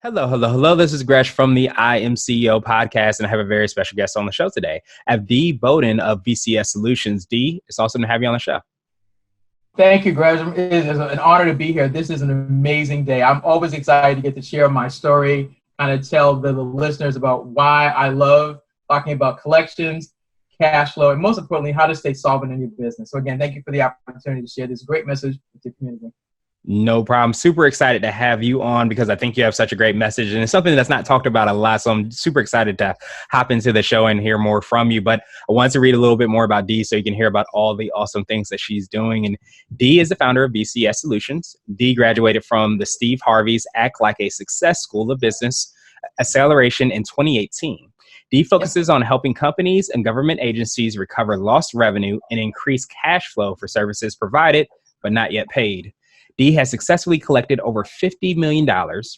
Hello, hello, hello. This is Gresh from the I Am CEO podcast, and I have a very special guest on the show today. I have Dee Bowden of BCS Solutions. Dee, it's awesome to have you on the show. Thank you, Gresh. It is an honor to be here. This is an amazing day. I'm always excited to get to share my story, kind of tell the listeners about why I love talking about collections, cash flow, and most importantly, how to stay solvent in your business. So again, thank you for the opportunity to share this great message with your community. No problem. Super excited to have you on because I think you have such a great message and it's something that's not talked about a lot. So I'm super excited to hop into the show and hear more from you. But I wanted to read a little bit more about Dee so you can hear about all the awesome things that she's doing. And Dee is the founder of BCS Solutions. Dee graduated from the Steve Harvey's Act Like a Success School of Business Acceleration in 2018. Dee focuses on helping companies and government agencies recover lost revenue and increase cash flow for services provided but not yet paid. Dee has successfully collected over $50 million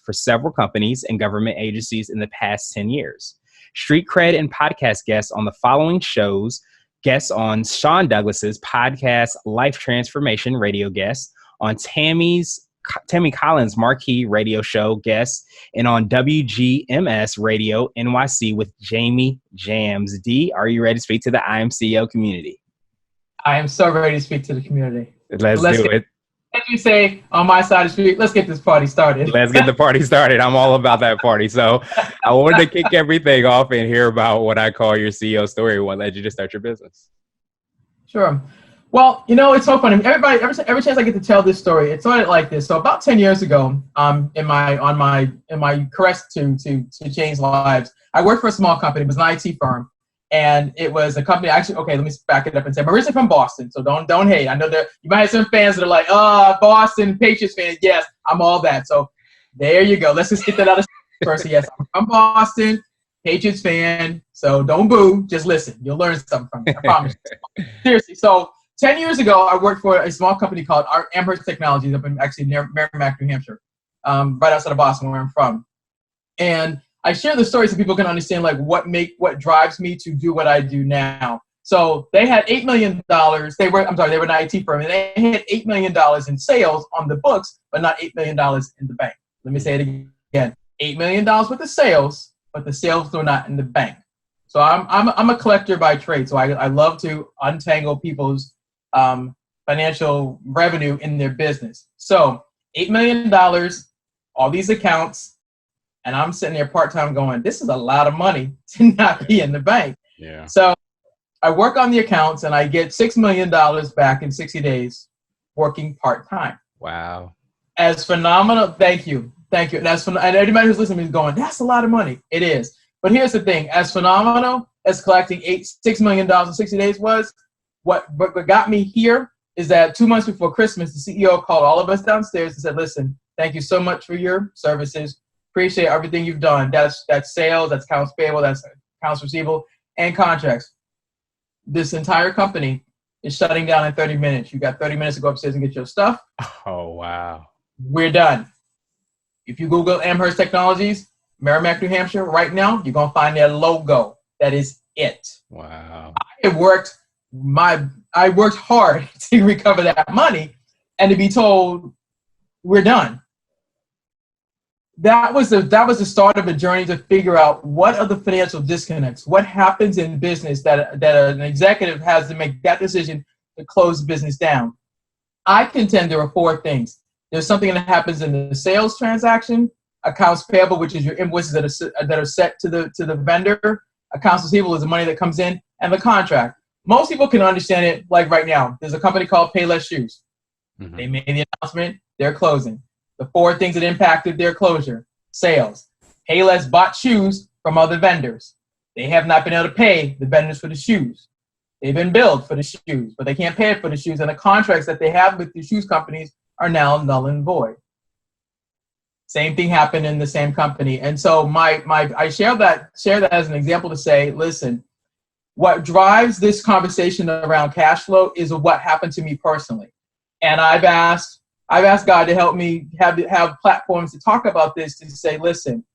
for several companies and government agencies in the past 10 years. Street Cred and podcast guests on the following shows: guests on Sean Douglas's podcast, Life Transformation Radio guest, on Tamie Collins' Markee radio show guest, and on WJMS Radio NYC with Jaymie Jams. Dee, are you ready to speak to the I Am CEO community? I am so ready to speak to the community. Let's do it. As you say on my side of the street, let's get this party started. Let's get the party started. I'm all about that party. So I wanted to kick everything off and hear about what I call your CEO story. What led you to start your business? Sure. Well, it's so funny. Every chance I get to tell this story, it started like this. So about 10 years ago, in my quest to change lives, I worked for a small company. It was an IT firm. And it was a company, actually, okay, let me back it up and say, I'm originally from Boston, so don't hate. I know that you might have some fans that are like, Boston, Patriots fans. Yes, I'm all that. So there you go. Let's just get that out of first. Yes, I'm from Boston, Patriots fan, so don't boo. Just listen. You'll learn something from me. I promise. Seriously. So 10 years ago, I worked for a small company called Amherst Technologies up in actually near Merrimack, New Hampshire, right outside of Boston, where I'm from. And I share the story so people can understand like what drives me to do what I do now. So they had $8 million. They were an IT firm, and they had $8 million in sales on the books, but not $8 million in the bank. Let me say it again: $8 million worth of sales, but the sales were not in the bank. So I'm a collector by trade. So I love to untangle people's financial revenue in their business. So $8 million, all these accounts. And I'm sitting there part-time going, this is a lot of money to not be in the bank. Yeah. So I work on the accounts and I get $6 million back in 60 days working part-time. Wow. As phenomenal. Thank you. And and everybody who's listening is going, that's a lot of money. It is. But here's the thing. As phenomenal as collecting $6 million in 60 days was, what got me here is that 2 months before Christmas, the CEO called all of us downstairs and said, listen, thank you so much for your services. Appreciate everything you've done. That's sales, that's accounts payable, that's accounts receivable, and contracts. This entire company is shutting down in 30 minutes. You got 30 minutes to go upstairs and get your stuff. Oh, wow. We're done. If you Google Amherst Technologies, Merrimack, New Hampshire, right now, you're going to find their logo. That is it. Wow. I worked hard to recover that money and to be told we're done. That was the start of a journey to figure out what are the financial disconnects, what happens in business that an executive has to make that decision to close the business down. I contend there are four things. There's something that happens in the sales transaction, accounts payable, which is your invoices that are set to the vendor. Accounts receivable is the money that comes in, and the contract. Most people can understand it like right now. There's a company called Payless Shoes. Mm-hmm. They made the announcement, they're closing. The four things that impacted their closure: sales. Payless bought shoes from other vendors. They have not been able to pay the vendors for the shoes. They've been billed for the shoes, but they can't pay it for the shoes, and the contracts that they have with the shoes companies are now null and void. Same thing happened in the same company. And so I share that as an example to say, listen, what drives this conversation around cash flow is what happened to me personally. And I've asked God to help me have platforms to talk about this, to say, listen,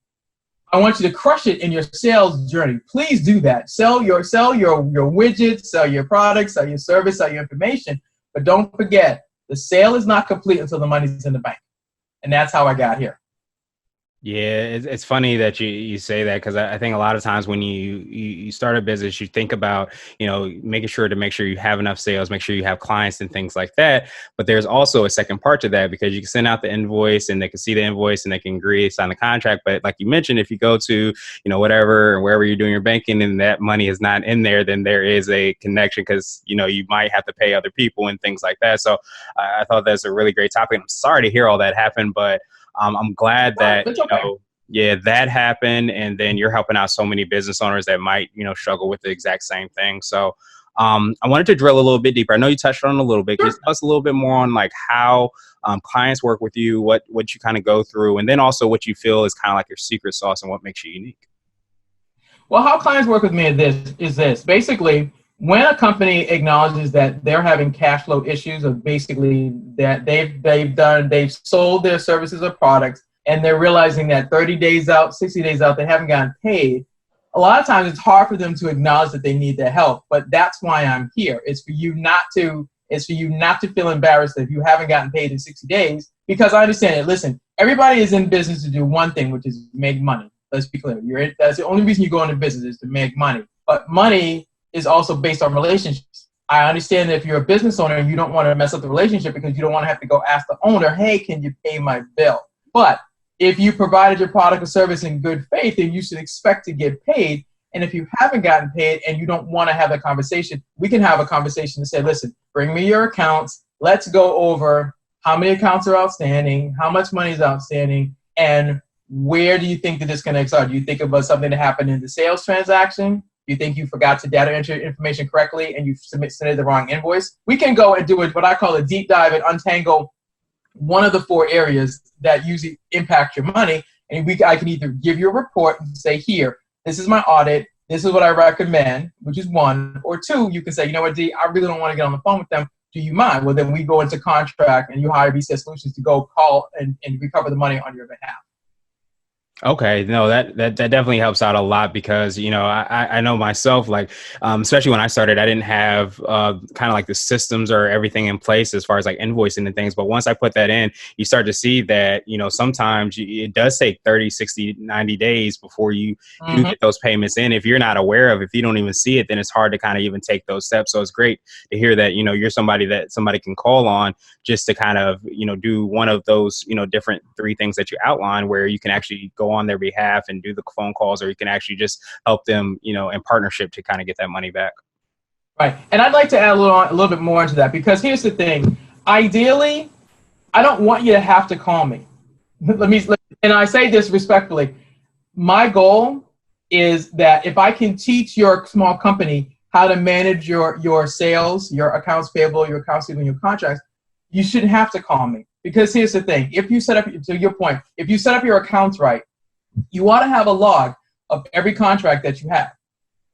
I want you to crush it in your sales journey. Please do that. Sell your widgets, sell your products, sell your service, sell your information. But don't forget, the sale is not complete until the money's in the bank. And that's how I got here. Yeah, it's funny that you say that, because I think a lot of times when you start a business, you think about, make sure you have enough sales, make sure you have clients and things like that. But there's also a second part to that, because you can send out the invoice and they can see the invoice and they can agree, sign the contract. But like you mentioned, if you go to, whatever, or wherever you're doing your banking and that money is not in there, then there is a connection, because, you might have to pay other people and things like that. So I thought that's a really great topic. I'm sorry to hear all that happened, but I'm glad Well, that, it's okay. yeah, that happened. And then you're helping out so many business owners that might, struggle with the exact same thing. So I wanted to drill a little bit deeper. I know you touched on it a little bit. Can you tell us a little bit more on like how clients work with you, what you kind of go through, and then also what you feel is kind of like your secret sauce and what makes you unique? Well, how clients work with me is this. Basically, when a company acknowledges that they're having cash flow issues, of basically that they've sold their services or products, and they're realizing that 30 days out, 60 days out, they haven't gotten paid. A lot of times it's hard for them to acknowledge that they need their help, but that's why I'm here. It's for you not to feel embarrassed if you haven't gotten paid in 60 days, because I understand it. Listen, everybody is in business to do one thing, which is make money. Let's be clear. That's the only reason you go into business, is to make money. But money is also based on relationships. I understand that if you're a business owner and you don't want to mess up the relationship because you don't want to have to go ask the owner, hey, can you pay my bill? But if you provided your product or service in good faith, then you should expect to get paid. And if you haven't gotten paid and you don't want to have a conversation, we can have a conversation to say, listen, bring me your accounts. Let's go over how many accounts are outstanding, how much money is outstanding, and where do you think that disconnects are? Do you think about something that happened in the sales transaction? Do you think you forgot to data enter information correctly and you submitted the wrong invoice? We can go and do what I call a deep dive and untangle one of the four areas that usually impact your money. And I can either give you a report and say, here, this is my audit. This is what I recommend, which is one. Or two, you can say, you know what, Dee, I really don't want to get on the phone with them. Do you mind? Well, then we go into contract and you hire BCS Solutions to go call and recover the money on your behalf. Okay, no, that definitely helps out a lot, because I know myself, like especially when I started, I didn't have kind of like the systems or everything in place as far as like invoicing and things. But once I put that in, you start to see that sometimes it does take 30, 60, 90 days before you do get those payments in. If you're not aware of, if you don't even see it, then it's hard to kind of even take those steps. So it's great to hear that you're somebody that somebody can call on just to kind of do one of those different three things that you outline, where you can actually go on their behalf and do the phone calls, or you can actually just help them, in partnership to kind of get that money back. Right. And I'd like to add a little bit more into that, because here's the thing. Ideally, I don't want you to have to call me. And I say this respectfully. My goal is that if I can teach your small company how to manage your sales, your accounts payable, your accounts receivable, your contracts, you shouldn't have to call me. Because here's the thing. If you set up, to your point, if you set up your accounts right, you ought to have a log of every contract that you have.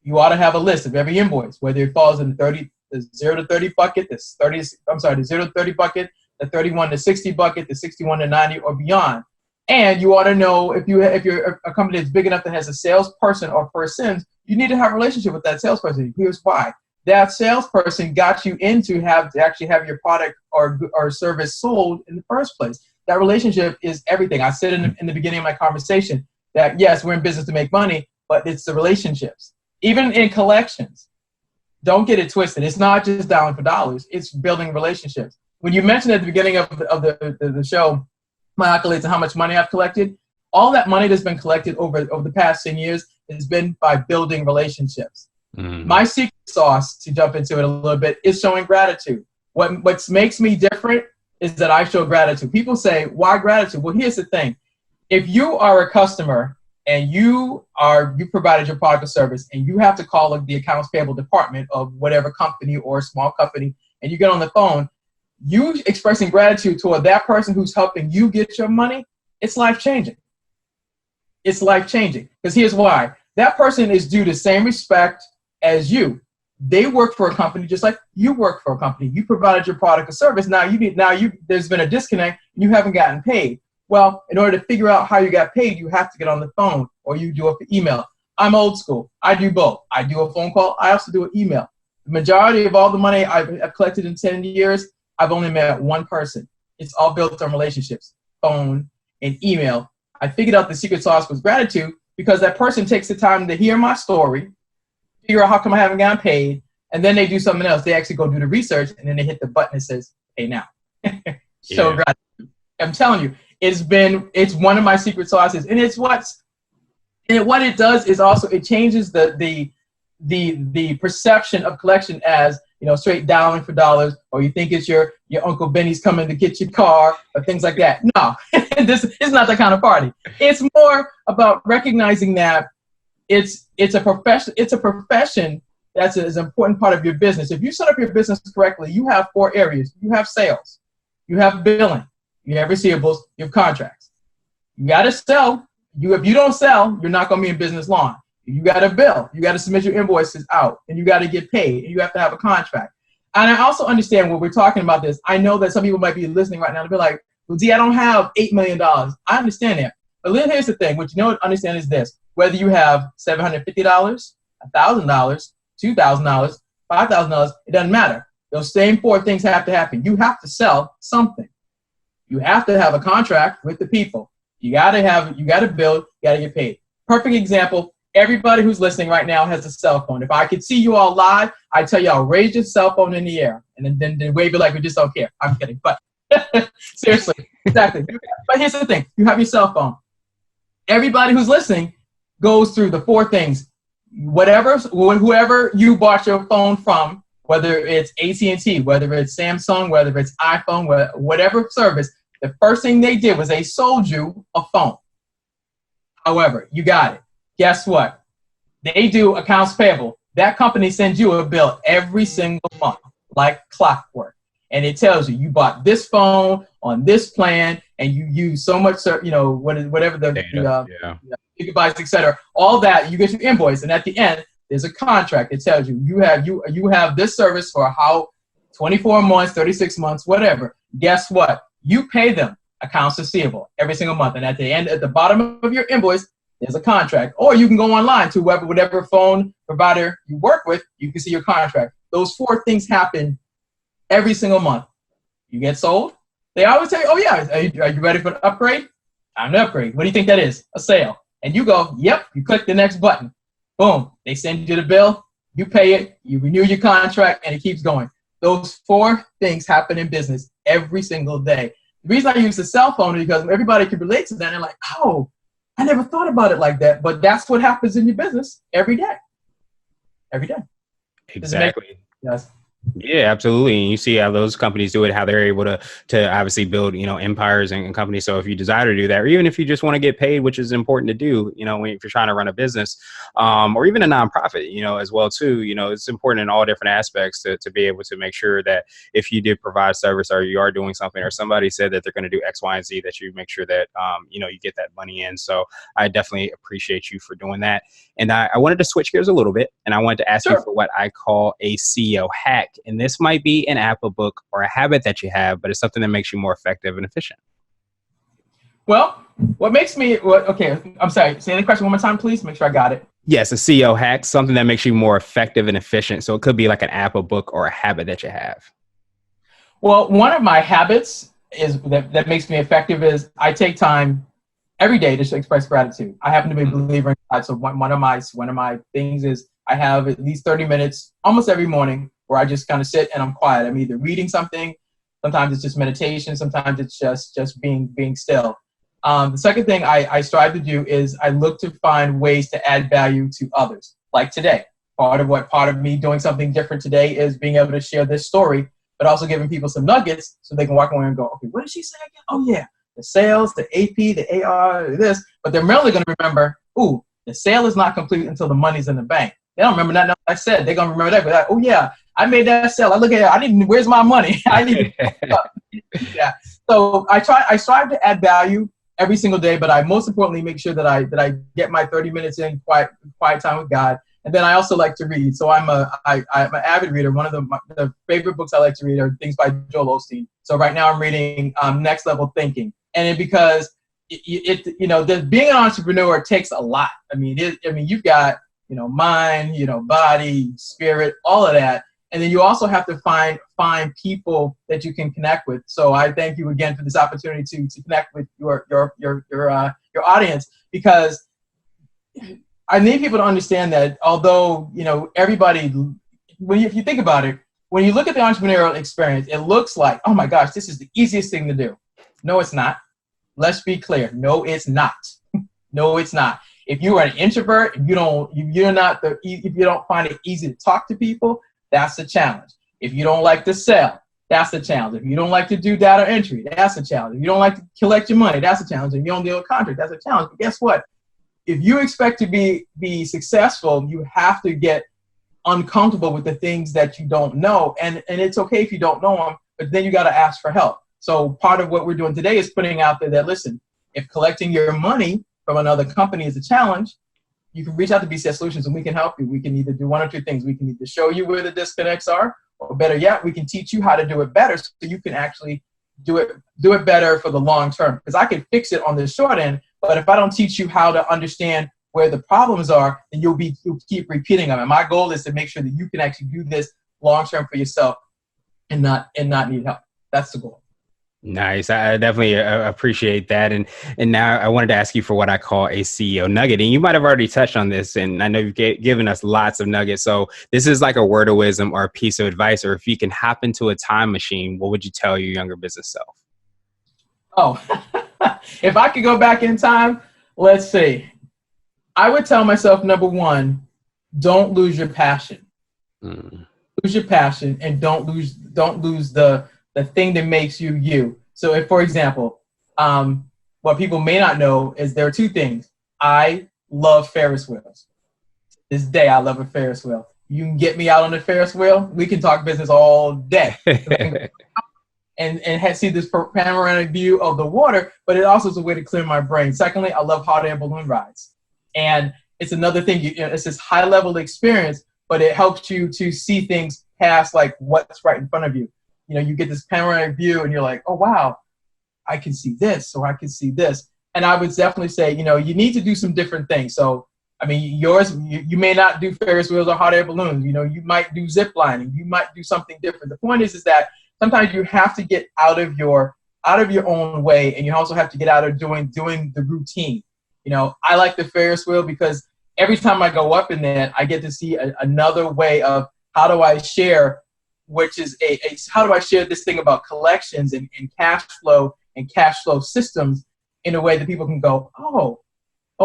You ought to have a list of every invoice, whether it falls in the 0 to 30 bucket, the 0 to 30 bucket, the 31 to 60 bucket, the 61 to 90 or beyond. And you ought to know if you're a company that's big enough that has a salesperson or persons, you need to have a relationship with that salesperson. Here's why. That salesperson got you in to actually have your product or service sold in the first place. That relationship is everything. I said in the beginning of my conversation that, yes, we're in business to make money, but it's the relationships. Even in collections, don't get it twisted. It's not just dialing for dollars. It's building relationships. When you mentioned at the beginning of the show, my accolades and how much money I've collected, all that money that's been collected over the past 10 years has been by building relationships. My secret sauce, to jump into it a little bit, is showing gratitude. What makes me different is that I show gratitude. People say, why gratitude? Well, here's the thing. If you are a customer and you provided your product or service and you have to call the accounts payable department of whatever company or small company, and you get on the phone, you expressing gratitude toward that person who's helping you get your money, it's life-changing. It's life-changing. Because here's why. That person is due the same respect as you. They work for a company just like you work for a company. You provided your product or service. Now there's been a disconnect and you haven't gotten paid. Well, in order to figure out how you got paid, you have to get on the phone or you do it for email. I'm old school. I do both. I do a phone call. I also do an email. The majority of all the money I've collected in 10 years, I've only met one person. It's all built on relationships, phone and email. I figured out the secret sauce was gratitude, because that person takes the time to hear my story, figure out how come I haven't gotten paid, and then they do something else. They actually go do the research, and then they hit the button that says, pay now. So gratitude. I'm telling you, it's one of my secret sauces. And what it does is also, it changes the perception of collection as, straight dialing for dollars, or you think it's your Uncle Benny's coming to get your car, or things like that. No, this is not that kind of party. It's more about recognizing that it's a profession that's an important part of your business. If you set up your business correctly, you have 4 areas. You have sales, you have billing, you have receivables, you have contracts. You got to sell. If you don't sell, you're not going to be in business long. You got to bill. You got to submit your invoices out, and you got to get paid, and you have to have a contract. And I also understand when we're talking about this, I know that some people might be listening right now and be like, well, Dee, I don't have $8 million. I understand that. But here's the thing. What you know, understand is this. Whether you have $750, $1,000, $2,000, $5,000, it doesn't matter. Those same 4 things have to happen. You have to sell something. You have to have a contract with the people. You got to build, you got to get paid. Perfect example. Everybody who's listening right now has a cell phone. If I could see you all live, I tell y'all, raise your cell phone in the air and then wave it like we just don't care. I'm kidding, but seriously, exactly. But here's the thing. You have your cell phone. Everybody who's listening goes through the 4 things. Whoever you bought your phone from, whether it's AT&T, whether it's Samsung, whether it's iPhone, whatever service, the first thing they did was they sold you a phone. However, you got it. Guess what? They do accounts payable. That company sends you a bill every single month, like clockwork. And it tells you bought this phone on this plan, and you use so much, whatever the gigabytes, etc. All that, you get your invoice, and at the end, there's a contract that tells you you have this service for how 24 months, 36 months, whatever. Guess what? You pay them accounts receivable every single month, and at the bottom of your invoice, there's a contract. Or you can go online to whatever phone provider you work with, you can see your contract. Those 4 things happen every single month. You get sold. They always say, oh yeah, are you ready for an upgrade? I'm an upgrade. What do you think that is? A sale. And you go, yep, you click the next button. Boom. They send you the bill, you pay it, you renew your contract, and it keeps going. Those 4 things happen in business every single day. The reason I use the cell phone is because everybody can relate to that. And they're like, oh, I never thought about it like that. But that's what happens in your business every day. Every day. Exactly. Yes. Yeah, absolutely. And you see how those companies do it, how they're able to obviously build, empires and companies. So if you desire to do that, or even if you just want to get paid, which is important to do, if you're trying to run a business, or even a nonprofit, as well too, it's important in all different aspects to be able to make sure that if you did provide service, or you are doing something, or somebody said that they're going to do X, Y, and Z, that you make sure that, you get that money in. So I definitely appreciate you for doing that. And I wanted to switch gears a little bit, and I wanted to ask you for what I call a CEO hack. And this might be an app, a book, or a habit that you have, but it's something that makes you more effective and efficient. Well, what makes me, okay, I'm sorry. Say the question one more time, please. Make sure I got it. Yes, a CEO hack, something that makes you more effective and efficient. So it could be like an app, a book, or a habit that you have. Well, one of my habits is that makes me effective is I take time every day to express gratitude. I happen to be a believer in God. So one of my things is I have at least 30 minutes almost every morning where I just kind of sit and I'm quiet. I'm either reading something, sometimes it's just meditation, sometimes it's just being still. The second thing I strive to do is I look to find ways to add value to others. Like today, part of me doing something different today is being able to share this story, but also giving people some nuggets so they can walk away and go, okay, what did she say again? Oh yeah, the sales, the AP, the AR, this, but they're mainly going to remember, ooh, the sale is not complete until the money's in the bank. They don't remember nothing I said. They're going to remember that. But like, oh yeah, I made that sale. I look at it. Where's my money? I need to yeah. So I strive to add value every single day, but I most importantly make sure that I get my 30 minutes in quiet time with God. And then I also like to read. So I'm an avid reader. One of the favorite books I like to read are things by Joel Osteen. So right now I'm reading Next Level Thinking. And because being an entrepreneur takes a lot. I mean, you've got, mind, body, spirit, all of that. And then you also have to find people that you can connect with. So I thank you again for this opportunity to connect with your audience, because I need people to understand that although, everybody, if you think about it, when you look at the entrepreneurial experience, it looks like, oh my gosh, this is the easiest thing to do. No, it's not. Let's be clear. No, it's not. No, it's not. If you are an introvert, if you don't find it easy to talk to people, that's a challenge. If you don't like to sell, that's a challenge. If you don't like to do data entry, that's a challenge. If you don't like to collect your money, that's a challenge. If you don't deal with contracts, that's a challenge. But guess what? If you expect to be successful, you have to get uncomfortable with the things that you don't know. And it's okay if you don't know them, but then you got to ask for help. So part of what we're doing today is putting out there that, listen, if collecting your money from another company is a challenge, you can reach out to BCS Solutions and we can help you. We can either do one or two things. We can either show you where the disconnects are, or better yet, we can teach you how to do it better so you can actually do it better for the long term. Because I can fix it on the short end, but if I don't teach you how to understand where the problems are, then you'll keep repeating them. And my goal is to make sure that you can actually do this long term for yourself and not need help. That's the goal. Nice. I definitely appreciate that. And now I wanted to ask you for what I call a CEO nugget. And you might have already touched on this, and I know you've given us lots of nuggets. So this is like a word of wisdom or a piece of advice, or if you can hop into a time machine, what would you tell your younger business self? Oh, if I could go back in time, let's see. I would tell myself, number one, don't lose your passion. Lose your passion, and don't lose the thing that makes you you. So if, for example, what people may not know is there are two things. I love Ferris wheels. This day, I love a Ferris wheel. You can get me out on the Ferris wheel. We can talk business all day. and see this panoramic view of the water, but it also is a way to clear my brain. Secondly, I love hot air balloon rides. And it's another thing, it's this high level experience, but it helps you to see things past like what's right in front of you. You get this panoramic view and you're like, oh, wow, I can see this, or I can see this. And I would definitely say, you need to do some different things. So, I mean, you may not do Ferris wheels or hot air balloons. You might do zip lining. You might do something different. The point is that sometimes you have to get out of your own way, and you also have to get out of doing the routine. I like the Ferris wheel because every time I go up in that, I get to see another way of how do I share, which is how do I share this thing about collections and cash flow and cash flow systems in a way that people can go, oh,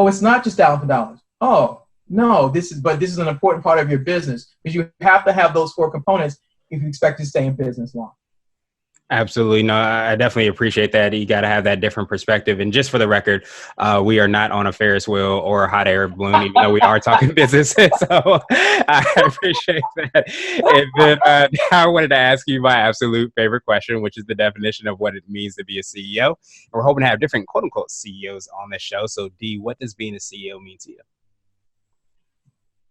it's not just dollar for dollars. Oh, no, this is an important part of your business, because you have to have those four components if you expect to stay in business long. Absolutely. No, I definitely appreciate that. You got to have that different perspective. And just for the record, we are not on a Ferris wheel or a hot air balloon, even though we are talking business. So I appreciate that. And then now I wanted to ask you my absolute favorite question, which is the definition of what it means to be a CEO. And we're hoping to have different quote unquote CEOs on this show. So Dee, what does being a CEO mean to you?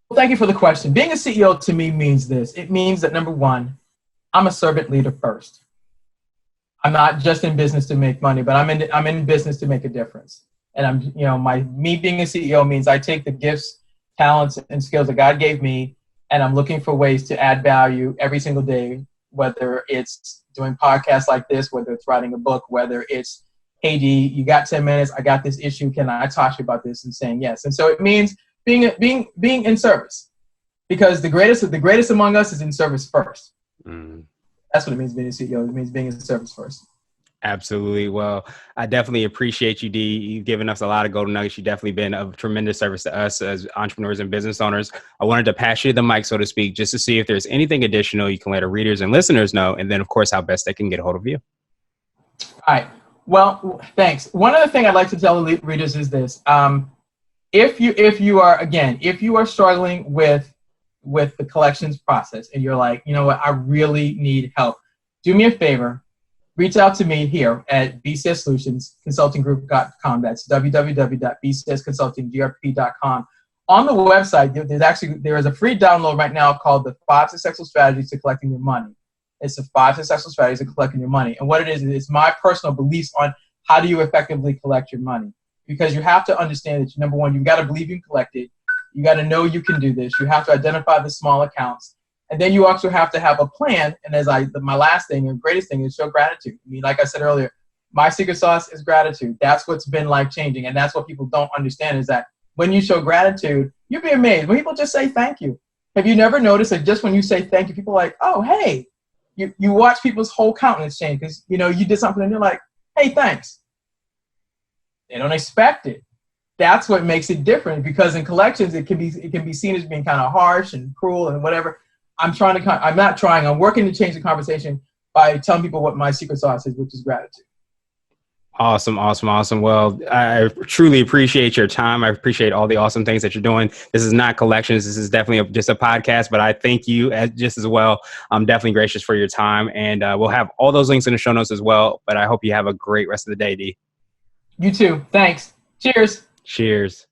Well, thank you for the question. Being a CEO to me means this. It means that, number one, I'm a servant leader first. I'm not just in business to make money, but I'm in business to make a difference. And me being a CEO means I take the gifts, talents, and skills that God gave me, and I'm looking for ways to add value every single day, whether it's doing podcasts like this, whether it's writing a book, whether it's, hey, Dee, you got 10 minutes, I got this issue, can I talk to you about this? And saying yes. And so it means being in service, because the greatest among us is in service first. That's what it means being a CEO. It means being in service first. Absolutely. Well, I definitely appreciate you, Dee. You've given us a lot of golden nuggets. You've definitely been of tremendous service to us as entrepreneurs and business owners. I wanted to pass you the mic, so to speak, just to see if there's anything additional you can let our readers and listeners know. And then, of course, how best they can get a hold of you. All right. Well, thanks. One other thing I'd like to tell the readers is this. If you are struggling with the collections process and you're like, you know what, I really need help, do me a favor, reach out to me here at BCS Solutions consultinggroup.com. That's www.bcsconsultinggrp.com. On the website, there is a free download right now called the 5 Successful Strategies to Collecting Your Money. It's the 5 Successful Strategies to Collecting Your Money. And what it is, it's my personal beliefs on how do you effectively collect your money. Because you have to understand that, number one, you've got to believe you can collect it. You got to know you can do this. You have to identify the small accounts. And then you also have to have a plan. And my last thing and greatest thing is show gratitude. I mean, like I said earlier, my secret sauce is gratitude. That's what's been life changing. And that's what people don't understand is that when you show gratitude, you'll be amazed. When people just say thank you. Have you never noticed that just when you say thank you, people are like, oh, hey, you watch people's whole countenance change because, you did something and you're like, hey, thanks. They don't expect it. That's what makes it different because in collections, it can be seen as being kind of harsh and cruel and whatever. I'm working to change the conversation by telling people what my secret sauce is, which is gratitude. Awesome. Well, I truly appreciate your time. I appreciate all the awesome things that you're doing. This is not collections. This is definitely just a podcast, but I thank you just as well. I'm definitely gracious for your time. And we'll have all those links in the show notes as well. But I hope you have a great rest of the day, Dee. You too. Thanks. Cheers. Cheers.